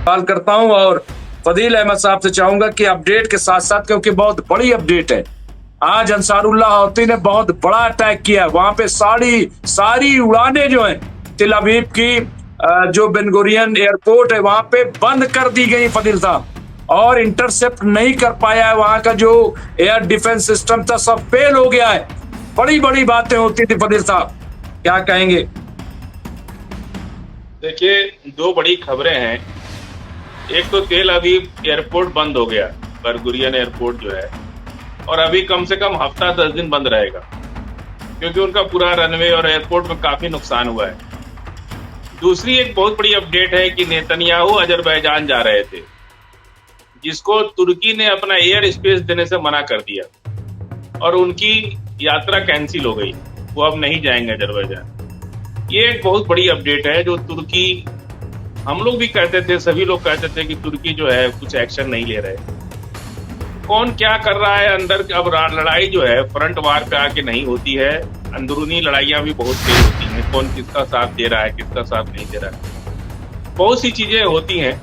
सवाल करता हूं और फदील अहमद साहब से चाहूंगा कि अपडेट के साथ साथ, क्योंकि बहुत बड़ी अपडेट है, आज अंसारुल्लाह हौती ने बहुत बड़ा अटैक किया। वहां पे सारी उड़ानें जो हैं तिल अवीव की, जो बेन गुरियन एयरपोर्ट है वहां पे बंद कर दी गई फदील साहब, और इंटरसेप्ट नहीं कर पाया है। वहां का जो एयर डिफेंस सिस्टम था सब फेल हो गया है। बड़ी बड़ी बातें होती थी फदील साहब, क्या कहेंगे? देखिए, दो बड़ी खबरें हैं। एक तो तेल अवीव एयरपोर्ट बंद हो गया, बेन गुरियन एयरपोर्ट जो है, और अभी कम से कम हफ्ता 10 दिन बंद रहेगा, क्योंकि उनका पूरा रनवे और एयरपोर्ट में काफी नुकसान हुआ है। दूसरी एक बहुत बड़ी अपडेट है कि नेतन्याहू अजरबैजान जा रहे थे, जिसको तुर्की ने अपना एयर स्पेस देने से मना कर दिया और उनकी यात्रा कैंसिल हो गई। वो अब नहीं जाएंगे अजरबैजान। ये एक बहुत बड़ी अपडेट है। जो तुर्की, हम लोग भी कहते थे, सभी लोग कहते थे कि तुर्की जो है कुछ एक्शन नहीं ले रहे। कौन क्या कर रहा है अंदर, अब लड़ाई जो है फ्रंट वार पे आके नहीं होती है, अंदरूनी लड़ाइयां भी बहुत तेज होती हैं। कौन किसका साथ दे रहा है, किसका साथ नहीं दे रहा है, बहुत सी चीजें होती हैं।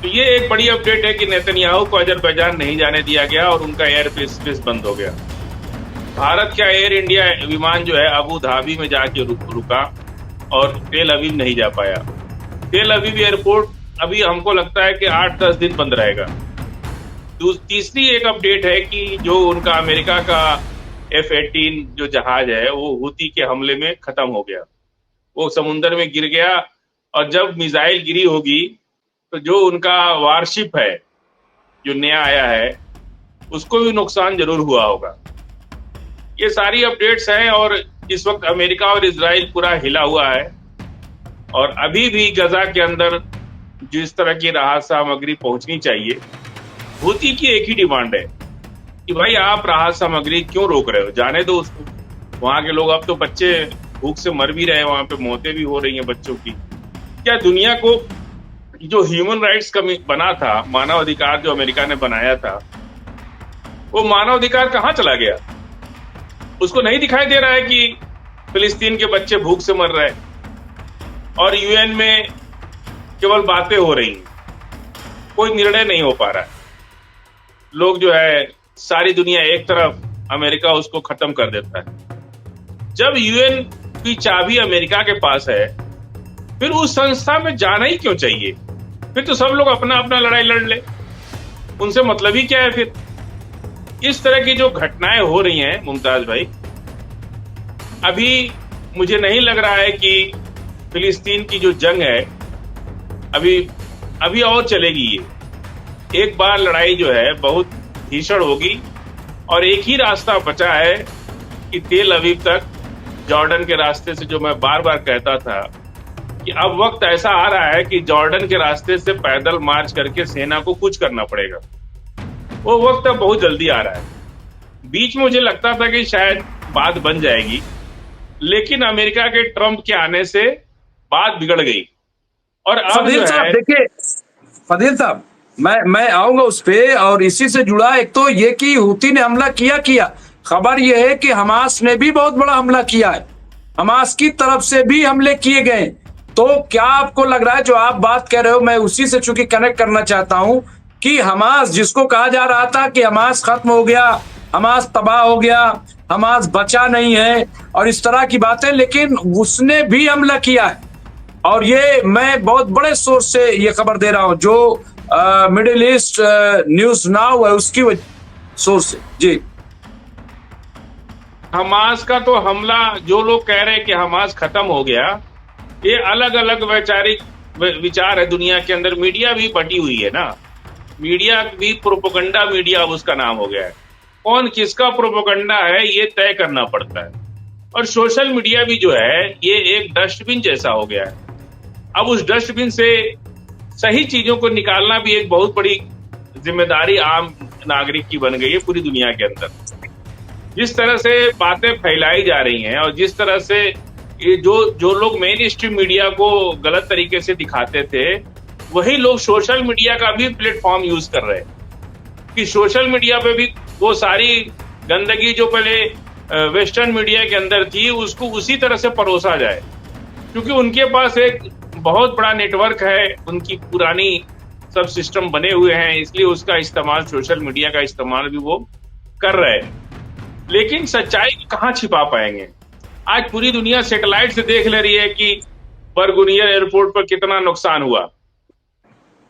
तो ये एक बड़ी अपडेट है कि नेतन्याहू को अजरबैजान नहीं जाने दिया गया और उनका एयर स्पेस बंद हो गया। भारत का एयर इंडिया विमान जो है अबू धाबी में जाके रुका और तेल अवीव नहीं जा पाया। तेल अवीव एयरपोर्ट अभी हमको लगता है कि 8-10 दिन बंद रहेगा। तीसरी एक अपडेट है कि जो उनका अमेरिका का F-18 जो जहाज है वो हूती के हमले में खत्म हो गया। वो समुद्र में गिर गया, और जब मिसाइल गिरी होगी तो जो उनका वारशिप है जो नया आया है उसको भी नुकसान जरूर हुआ होगा। ये सारी अपडेट्स हैं, और इस वक्त अमेरिका और इजराइल पूरा हिला हुआ है। और अभी भी गजा के अंदर जिस तरह की राहत सामग्री पहुंचनी चाहिए, हूती की एक ही डिमांड है कि भाई आप राहत सामग्री क्यों रोक रहे हो, जाने दो उसको। वहां के लोग, अब तो बच्चे भूख से मर भी रहे हैं, वहां पे मौतें भी हो रही हैं बच्चों की। क्या दुनिया को जो ह्यूमन राइट्स बना था, मानव अधिकार जो अमेरिका ने बनाया था, वो मानव अधिकार कहाँ चला गया? उसको नहीं दिखाई दे रहा है कि फिलिस्तीन के बच्चे भूख से मर रहे हैं, और यूएन में केवल बातें हो रही हैं, कोई निर्णय नहीं हो पा रहा है। लोग जो है, सारी दुनिया एक तरफ, अमेरिका उसको खत्म कर देता है। जब यूएन की चाबी अमेरिका के पास है, फिर उस संस्था में जाना ही क्यों चाहिए? फिर तो सब लोग अपना अपना लड़ाई लड़ ले, उनसे मतलब ही क्या है फिर? इस तरह की जो घटनाएं हो रही हैं मुमताज भाई, अभी मुझे नहीं लग रहा है कि फिलिस्तीन की जो जंग है अभी और चलेगी। ये एक बार लड़ाई जो है बहुत भीषण होगी, और एक ही रास्ता बचा है कि तेल अवीव तक, जॉर्डन के रास्ते से, जो मैं बार बार कहता था कि अब वक्त ऐसा आ रहा है कि जॉर्डन के रास्ते से पैदल मार्च करके सेना को कुछ करना पड़ेगा। वो वक्त अब बहुत जल्दी आ रहा है। बीच में मुझे लगता था कि शायद बात बन जाएगी, लेकिन अमेरिका के ट्रंप के आने से बात बिगड़ गई। और अब फदील साहब देखिए, फदील साहब मैं आऊंगा उस पे, और इसी से जुड़ा एक तो ये कि हूती ने हमला किया। खबर ये है कि हमास ने भी बहुत बड़ा हमला किया है, हमास की तरफ से भी हमले किए गए। तो क्या आपको लग रहा है, जो आप बात कह रहे हो, मैं उसी से चूंकि कनेक्ट करना चाहता हूं कि हमास, जिसको कहा जा रहा था कि हमास खत्म हो गया, हमास तबाह हो गया, हमास बचा नहीं है और इस तरह की बातें, लेकिन उसने भी हमला किया है। और ये मैं बहुत बड़े सोर्स से ये खबर दे रहा हूं, जो मिडिल ईस्ट न्यूज नाउ है उसकी सोर्स से। जी, हमास का तो हमला, जो लोग कह रहे हैं कि हमास खत्म हो गया, ये अलग अलग वैचारिक विचार है दुनिया के अंदर। मीडिया भी बटी हुई है ना, मीडिया भी प्रोपेगेंडा मीडिया अब उसका नाम हो गया है। कौन किसका प्रोपेगेंडा है ये तय करना पड़ता है। और सोशल मीडिया भी जो है ये एक डस्टबिन जैसा हो गया है। अब उस डस्टबिन से सही चीजों को निकालना भी एक बहुत बड़ी जिम्मेदारी आम नागरिक की बन गई है पूरी दुनिया के अंदर। जिस तरह से बातें फैलाई जा रही हैं, और जिस तरह से ये जो लोग मेन स्ट्रीम मीडिया को गलत तरीके से दिखाते थे, वही लोग सोशल मीडिया का भी प्लेटफॉर्म यूज कर रहे हैं कि सोशल मीडिया पे भी वो सारी गंदगी जो पहले वेस्टर्न मीडिया के अंदर थी उसको उसी तरह से परोसा जाए, क्योंकि उनके पास एक बहुत बड़ा नेटवर्क है, उनकी पुरानी सब सिस्टम बने हुए हैं, इसलिए उसका इस्तेमाल, सोशल मीडिया का इस्तेमाल भी वो कर रहे हैं। लेकिन सच्चाई को कहाँ छिपा पाएंगे? आज पूरी दुनिया सैटेलाइट से देख ले रही है कि बरगुनियर एयरपोर्ट पर कितना नुकसान हुआ,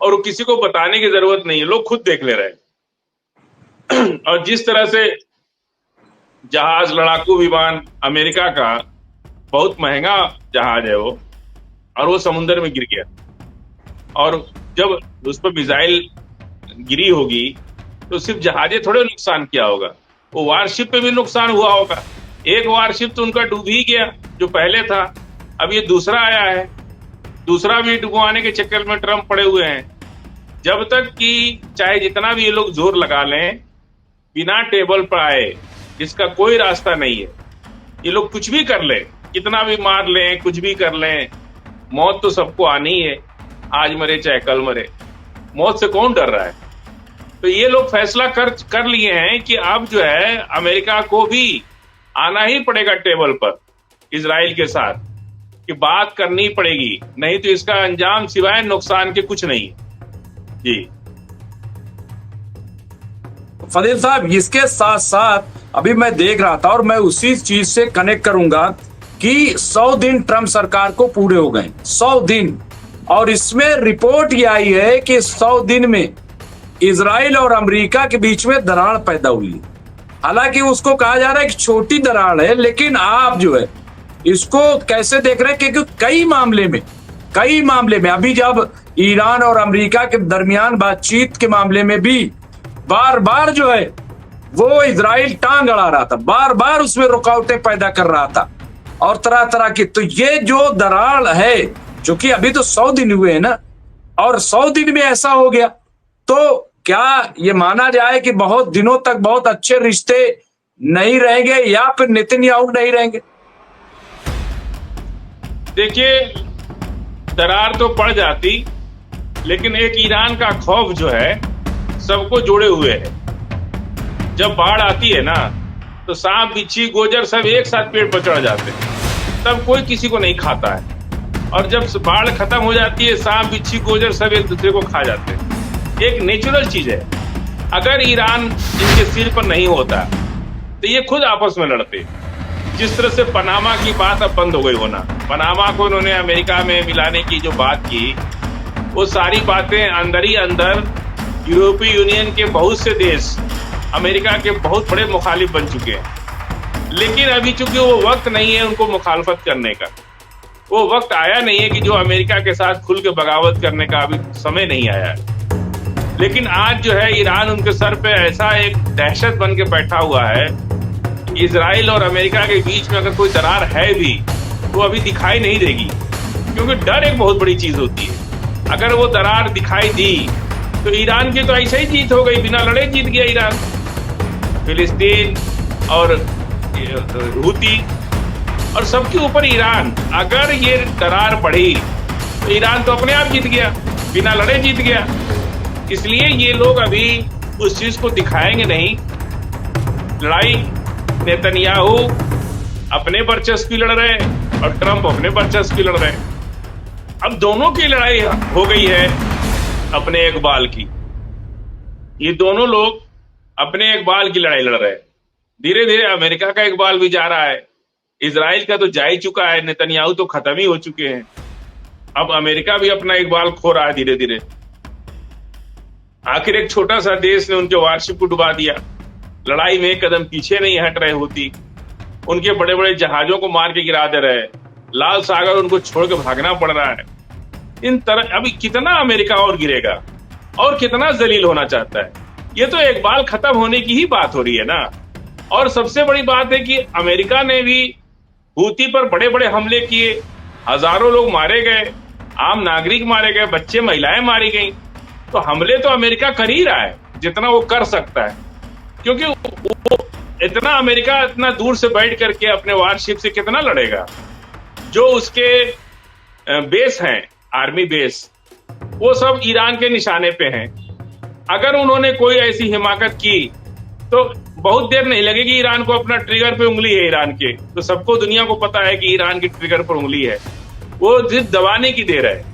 और वो किसी को बताने की जरूरत नहीं है, लोग खुद देख ले रहे हैं। और जिस तरह से जहाज, लड़ाकू विमान अमेरिका का बहुत महंगा जहाज है वो, और वो समुद्र में गिर गया, और जब उस पर मिसाइल गिरी होगी तो सिर्फ जहाजे थोड़े नुकसान किया होगा, वो वारशिप पे भी नुकसान हुआ होगा। एक वारशिप तो उनका डूब ही गया जो पहले था, अब ये दूसरा आया है, दूसरा भी डुबवाने के चक्कर में ट्रम्प पड़े हुए हैं। जब तक कि चाहे जितना भी ये लोग जोर लगा लें, बिना टेबल पर आए इसका कोई रास्ता नहीं है। ये लोग कुछ भी कर लें, कितना भी मार लें, कुछ भी कर लें, मौत तो सबको आनी है, आज मरे चाहे कल मरे, मौत से कौन डर रहा है? तो ये लोग फैसला कर लिए हैं कि अब जो है अमेरिका को भी आना ही पड़ेगा टेबल पर इजराइल के साथ, कि बात करनी पड़ेगी, नहीं तो इसका अंजाम सिवाय नुकसान के कुछ नहीं। जी फजील साहब, इसके साथ साथ अभी मैं देख रहा था और मैं उसी चीज से कनेक्ट करूंगा कि 100 दिन ट्रम्प सरकार को पूरे हो गए, 100 दिन, और इसमें रिपोर्ट ये आई है कि 100 दिन में इजराइल और अमेरिका के बीच में दरार पैदा हुई। हालांकि उसको कहा जा रहा है कि छोटी दरार है, लेकिन आप जो है इसको कैसे देख रहे हैं? क्योंकि कई मामले में अभी जब ईरान और अमेरिका के दरमियान बातचीत के मामले में भी बार बार जो है वो इजराइल टांग अड़ा रहा था, बार बार उसमें रुकावटें पैदा कर रहा था और तरह तरह की। तो ये जो दरार है, जो कि अभी तो 100 दिन हुए हैं ना, और 100 दिन में ऐसा हो गया, तो क्या ये माना जाए कि बहुत दिनों तक बहुत अच्छे रिश्ते नहीं रहेंगे, या फिर नेतन्याहू नहीं रहेंगे? देखिए, दरार तो पड़ जाती, लेकिन एक ईरान का खौफ जो है सबको जोड़े हुए है। जब बाढ़ आती है ना, तो सांप, बिच्छी, गोजर सब एक साथ पेड़ पर चढ़ जाते हैं, तब कोई किसी को नहीं खाता है। और जब बाढ़ खत्म हो जाती है, सांप, बिच्छी, गोजर सब एक दूसरे को खा जाते हैं। एक नेचुरल चीज है। अगर ईरान इनके सिर पर नहीं होता तो ये खुद आपस में लड़ते। जिस तरह से पनामा की बात अब बंद हो गई होना, पनामा को उन्होंने अमेरिका में मिलाने की जो बात की, वो सारी बातें अंदर ही अंदर यूरोपीय यूनियन के बहुत से देश अमेरिका के बहुत बड़े मुखालिफ बन चुके हैं। लेकिन अभी चूंकि वो वक्त नहीं है उनको मुखालफत करने का, वो वक्त आया नहीं है कि जो अमेरिका के साथ खुल के बगावत करने का अभी समय नहीं आया है। लेकिन आज जो है ईरान उनके सर पे ऐसा एक दहशत बन के बैठा हुआ है, इजराइल और अमेरिका के बीच में अगर कोई दरार है भी तो अभी दिखाई नहीं देगी, क्योंकि डर एक बहुत बड़ी चीज होती है। अगर वो दरार दिखाई दी तो ईरान की तो ऐसे ही जीत हो गई, बिना लड़े जीत गया ईरान। फिलिस्तीन और हूती और सबके ऊपर ईरान, अगर ये दरार बढ़ी तो ईरान तो अपने आप जीत गया, बिना लड़े जीत गया। इसलिए ये लोग अभी उस चीज को दिखाएंगे नहीं। लड़ाई नेतन्याहू अपने वर्चस्व की लड़ रहे हैं और ट्रंप अपने वर्चस्व की लड़ रहे हैं। अब दोनों की लड़ाई हो गई है अपने इकबाल की। ये दोनों लोग अपने इकबाल की लड़ाई लड़ रहे हैं। धीरे धीरे अमेरिका का इकबाल भी जा रहा है, इजराइल का तो जा ही चुका है, नेतन्याहू तो खत्म ही हो चुके हैं। अब अमेरिका भी अपना इकबाल खो रहा है धीरे धीरे। आखिर एक छोटा सा देश ने उनके वारशिप को डुबा दिया, लड़ाई में एक कदम पीछे नहीं हट रहे होती, उनके बड़े बड़े जहाजों को मार के गिरा दे रहे, लाल सागर उनको छोड़ के भागना पड़ रहा है। इन तरह अभी कितना अमेरिका और गिरेगा और कितना जलील होना चाहता है? ये तो इकबाल खत्म होने की ही बात हो रही है ना। और सबसे बड़ी बात है कि अमेरिका ने भी हूती पर बड़े बड़े हमले किए, हजारों लोग मारे गए, आम नागरिक मारे गए, बच्चे महिलाएं मारी गई। तो हमले तो अमेरिका कर ही रहा है जितना वो कर सकता है, क्योंकि वो इतना अमेरिका इतना दूर से बैठ करके अपने वारशिप से कितना लड़ेगा। जो उसके बेस हैं, आर्मी बेस, वो सब ईरान के निशाने पे हैं। अगर उन्होंने कोई ऐसी हिमाकत की तो बहुत देर नहीं लगेगी, ईरान को अपना ट्रिगर पे उंगली है ईरान के, तो सबको दुनिया को पता है कि ईरान की ट्रिगर पर उंगली है। वो जिद दबाने की दे रहा है।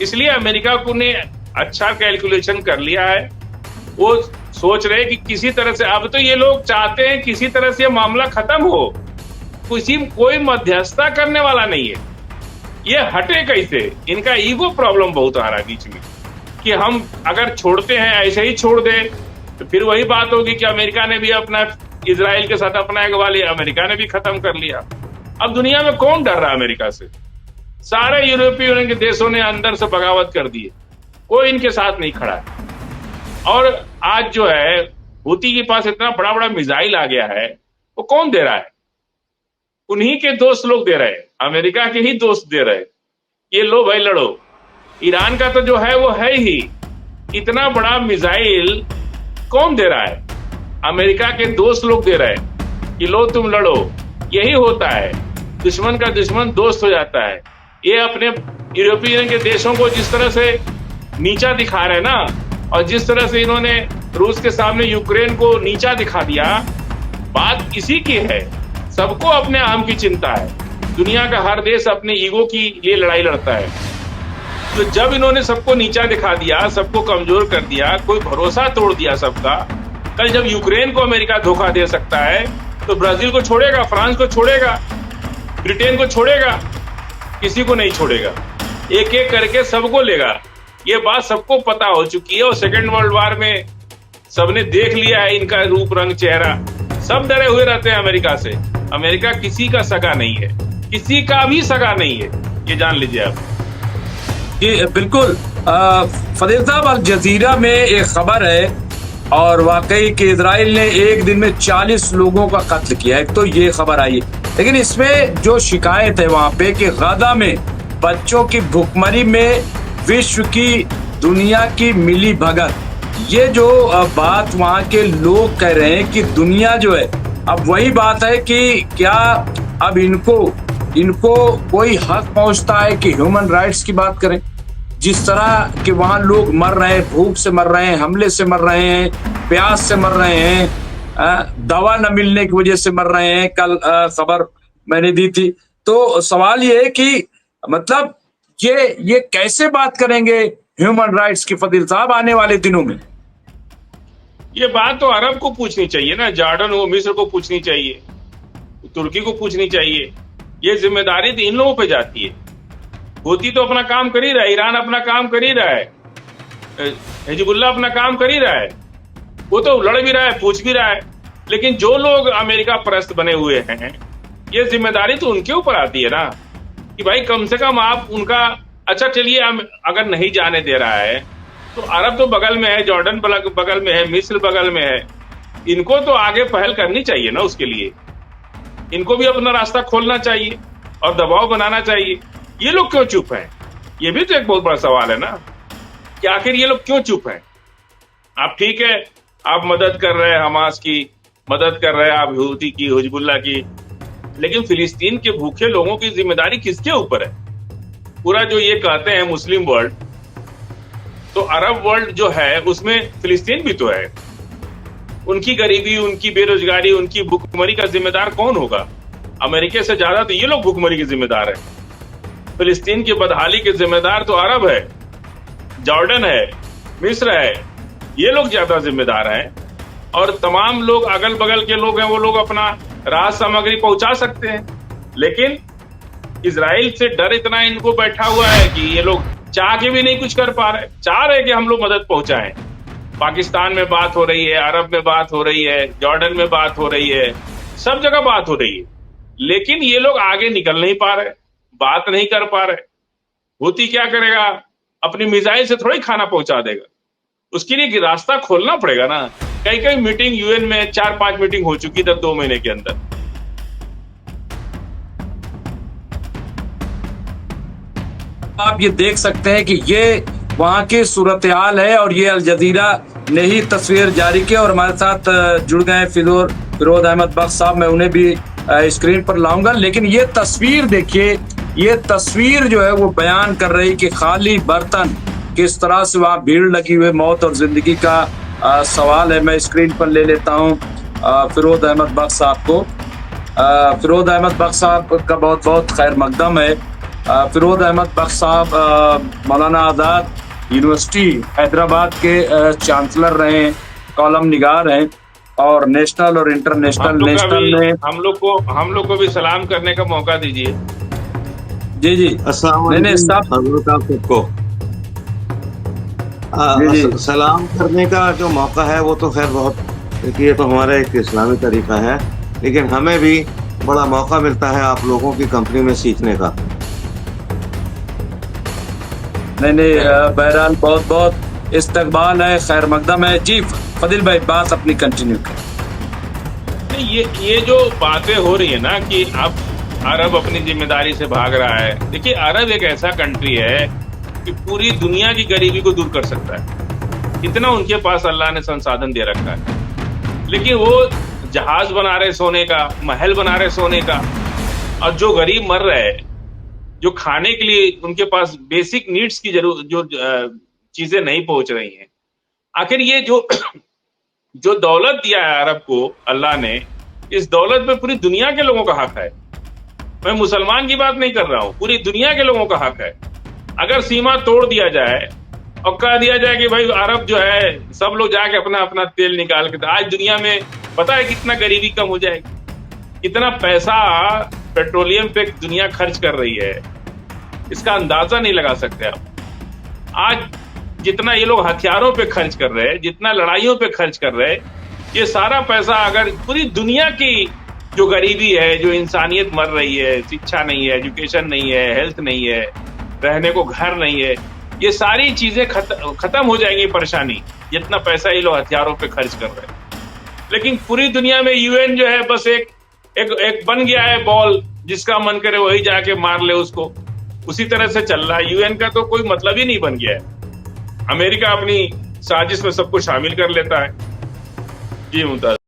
इसलिए अमेरिका को ने अच्छा कैलकुलेशन कर लिया है। वो सोच रहे हैं कि किसी तरह से, अब तो ये लोग चाहते हैं किसी तरह से ये मामला खत्म हो, कोई मध्यस्थता करने वाला नहीं है। ये हटे कैसे, इनका ईगो प्रॉब्लम बहुत आ रहा है बीच में, कि हम अगर छोड़ते हैं ऐसे ही छोड़ दे तो फिर वही बात होगी कि अमेरिका ने भी अपना इजराइल के साथ अपना अगवा लिया, अमेरिका ने भी खत्म कर लिया। अब दुनिया में कौन डर रहा है अमेरिका से? सारे यूरोपीय यूनियन के देशों ने अंदर से बगावत कर दी है, कोई इनके साथ नहीं खड़ा है। और आज जो है हूती के पास इतना बड़ा बड़ा मिसाइल आ गया है, वो कौन दे रहा है? उन्हीं के दोस्त लोग दे रहे हैं, अमेरिका के ही दोस्त दे रहे हैं। ये लो भाई लड़ो। ईरान का तो जो है वो है ही, इतना बड़ा मिसाइल कौन दे रहा है? अमेरिका के दोस्त लोग दे रहे हैं कि लो तुम लड़ो। यही होता है, दुश्मन का दुश्मन दोस्त हो जाता है। ये अपने यूरोपीय यूनियन के देशों को जिस तरह से नीचा दिखा रहे हैं ना, और जिस तरह से इन्होंने रूस के सामने यूक्रेन को नीचा दिखा दिया, बात इसी की है। सबको अपने आम की चिंता है। दुनिया का हर देश अपने ईगो की लिए लड़ाई लड़ता है। तो जब इन्होंने सबको नीचा दिखा दिया, सबको कमजोर कर दिया, कोई भरोसा तोड़ दिया सबका, कल जब यूक्रेन को अमेरिका धोखा दे सकता है तो ब्राजील को छोड़ेगा, फ्रांस को छोड़ेगा, ब्रिटेन को छोड़ेगा? किसी को नहीं छोड़ेगा। एक एक करके सबको लेगा। ये बात सबको पता हो चुकी है। और सेकेंड वर्ल्ड वॉर में सबने देख लिया है इनका रूप रंग चेहरा। सब डरे हुए रहते हैं अमेरिका से। अमेरिका किसी का सगा नहीं है, किसी का भी सगा नहीं है, ये जान लीजिए आप। जी बिल्कुल। फजील साहब, अल जजीरा में एक खबर है और वाकई कि इजराइल ने एक दिन में 40 लोगों का कत्ल किया। एक तो ये खबर आई है, लेकिन इसमें जो शिकायत है वहां पे कि गाजा में बच्चों की भुखमरी में विश्व की, दुनिया की मिली भगत, ये जो बात वहां के लोग कह रहे हैं कि दुनिया जो है, अब वही बात है कि क्या अब इनको कोई हक पहुंचता है कि ह्यूमन राइट्स की बात करें? जिस तरह कि वहां लोग मर रहे हैं, भूख से मर रहे हैं, हमले से मर रहे हैं, प्यास से मर रहे हैं, दवा न मिलने की वजह से मर रहे हैं। कल खबर मैंने दी थी। तो सवाल ये है कि मतलब ये कैसे बात करेंगे ह्यूमन राइट्स की फजील साहब आने वाले दिनों में? ये बात तो अरब को पूछनी चाहिए ना, जॉर्डन हो, मिस्र को पूछनी चाहिए, तुर्की को पूछनी चाहिए। ये जिम्मेदारी तो इन लोगों पे जाती है। हूती तो अपना काम कर ही रहा है, ईरान अपना काम कर ही रहा है, हिजबुल्ला अपना काम कर ही रहा है, वो तो लड़ भी रहा है, पूछ भी रहा है। लेकिन जो लोग अमेरिका परस्त बने हुए हैं, ये जिम्मेदारी तो उनके ऊपर आती है ना कि भाई कम से कम आप उनका, अच्छा चलिए अगर नहीं जाने दे रहा है तो अरब तो बगल में है, जॉर्डन बगल में है, मिस्र बगल में है, इनको तो आगे पहल करनी चाहिए ना। उसके लिए इनको भी अपना रास्ता खोलना चाहिए और दबाव बनाना चाहिए। ये लोग क्यों चुप हैं? ये भी तो एक बहुत बड़ा सवाल है ना कि आखिर ये लोग क्यों चुप हैं? आप ठीक है, आप मदद कर रहे हैं, हमास की मदद कर रहे हैं, आप हूती की, हिजबुल्ला की, लेकिन फिलिस्तीन के भूखे लोगों की जिम्मेदारी किसके ऊपर है? पूरा जो ये कहते हैं मुस्लिम वर्ल्ड, तो अरब वर्ल्ड जो है उसमें फिलिस्तीन भी तो है। उनकी गरीबी, उनकी बेरोजगारी, उनकी भूखमरी का जिम्मेदार कौन होगा? अमेरिका से ज्यादा तो ये लोग भूखमरी के जिम्मेदार है। फिलिस्तीन की बदहाली के जिम्मेदार तो अरब है, जॉर्डन है, मिस्र है, ये लोग ज्यादा जिम्मेदार हैं। और तमाम लोग अगल बगल के लोग हैं, वो लोग अपना राहत सामग्री पहुंचा सकते हैं, लेकिन इजराइल से डर इतना इनको बैठा हुआ है कि ये लोग चाह के भी नहीं कुछ कर पा रहे। चाह रहे कि हम लोग मदद पहुंचाएं। पाकिस्तान में बात हो रही है, अरब में बात हो रही है, जॉर्डन में बात हो रही है, सब जगह बात हो रही है, लेकिन ये लोग आगे निकल नहीं पा रहे, बात नहीं कर पा रहे। हूती क्या करेगा? अपनी मिसाइल से थोड़ी खाना पहुंचा देगा। उसके लिए रास्ता खोलना पड़ेगा ना। कई मीटिंग यूएन में 4-5 मीटिंग हो चुकी थी 2 महीने के अंदर। आप ये देख सकते हैं कि ये वहां की सूरत हाल है और ये अल जजीरा ने ही तस्वीर जारी की। और हमारे साथ जुड़ गए फिरोज अहमद बख्श साहब, मैं उन्हें भी स्क्रीन पर लाऊंगा। लेकिन ये तस्वीर देखिए, ये तस्वीर जो है वो बयान कर रही कि खाली बर्तन, किस तरह से वहाँ भीड़ लगी हुई, मौत और जिंदगी का सवाल है। मैं स्क्रीन पर ले लेता हूँ फिरोज अहमद बख्श साहब को। फिरोज अहमद बख्श साहब का बहुत बहुत खैर मकदम है। फिरोज अहमद बख्श साहब मौलाना आज़ाद यूनिवर्सिटी हैदराबाद के चांसलर रहे, कॉलम निगार हैं और नेशनल और इंटरनेशनल में हम लोग को भी सलाम करने का मौका दीजिए। जी जी नहीं सबको सलाम करने का जो मौका है वो तो खैर बहुत, देखिए ये तो हमारा एक इस्लामी तरीका है, लेकिन हमें भी बड़ा मौका मिलता है आप लोगों की कंपनी में सीखने का। नहीं बहरहाल बहुत बहुत इस्तकबाल है, खैर मकदम है। जी फदिल भाई बात अपनी कंटिन्यू करें। नहीं ये जो बातें हो रही है ना कि अब अरब अपनी जिम्मेदारी से भाग रहा है, देखिए अरब एक ऐसा कंट्री है कि पूरी दुनिया की गरीबी को दूर कर सकता है, इतना उनके पास अल्लाह ने संसाधन दे रखा है। लेकिन वो जहाज बना रहे सोने का, महल बना रहे सोने का, और जो गरीब मर रहे हैं, जो खाने के लिए उनके पास बेसिक नीड्स की जो चीजें नहीं पहुंच रही हैं। आखिर ये जो दौलत दिया है अरब को अल्लाह ने, इस दौलत पे पूरी दुनिया के लोगों का हक है। मैं मुसलमान की बात नहीं कर रहा हूं, पूरी दुनिया के लोगों का हक है। अगर सीमा तोड़ दिया जाए और कह दिया जाए कि भाई अरब जो है सब लोग जाके अपना अपना तेल निकाल के, आज दुनिया में पता है कितना गरीबी कम हो जाएगी, कितना पैसा पेट्रोलियम पे दुनिया खर्च कर रही है, इसका अंदाजा नहीं लगा सकते आप। आज जितना ये लोग हथियारों पे खर्च कर रहे हैं, जितना लड़ाइयों पे खर्च कर रहे हैं, ये सारा पैसा अगर पूरी दुनिया की जो गरीबी है, जो इंसानियत मर रही है, शिक्षा नहीं है, एजुकेशन नहीं है, हेल्थ नहीं है, रहने को घर नहीं है, ये सारी चीजें खत्म हो जाएंगी परेशानी, जितना पैसा ये लोग हथियारों पे खर्च कर रहे हैं। लेकिन पूरी दुनिया में यूएन जो है बस एक बन गया है बॉल, जिसका मन करे वही जाके मार ले उसको, उसी तरह से चल रहा है। यूएन का तो कोई मतलब ही नहीं बन गया है। अमेरिका अपनी साजिश में सबको शामिल कर लेता है। जी मुमताज।